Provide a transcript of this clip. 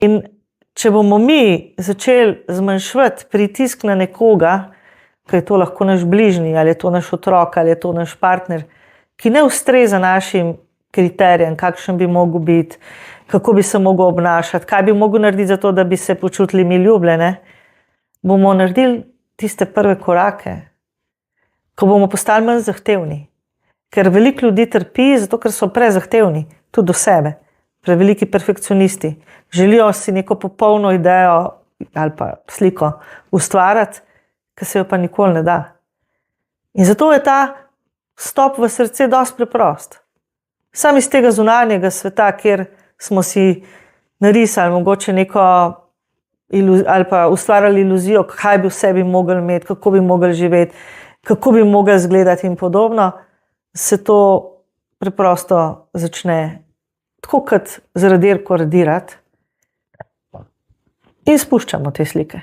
In če bomo mi začeli zmanjševati pritisk na nekoga, ki je to lahko naš bližnji, ali je to naš otrok, ali je to naš partner, ki ne ustreza našim kriterijem, kakšen bi mogel biti, kako bi se mogel obnašati, kaj bi mogel narediti za to, da bi se počutili mi ljubljene, bomo naredili tiste prve korake, ko bomo postali manj zahtevni. Ker veliko ljudi trpi, zato ker so prezahtevni, tudi do sebe. Preveliki perfekcionisti. Želijo si neko popolno idejo ali pa sliko ustvariti, ki se jo pa nikoli ne da. In zato je ta vstop v srce dosti preprost. Sam iz tega zunanjega sveta, kjer smo si narisali mogoče neko ali pa ustvarjali iluzijo, kaj bi v sebi mogli imeti, kako bi mogli živeti, kako bi mogli izgledati in podobno, se to preprosto začne tako kot z radirko radirati in spuščamo te slike.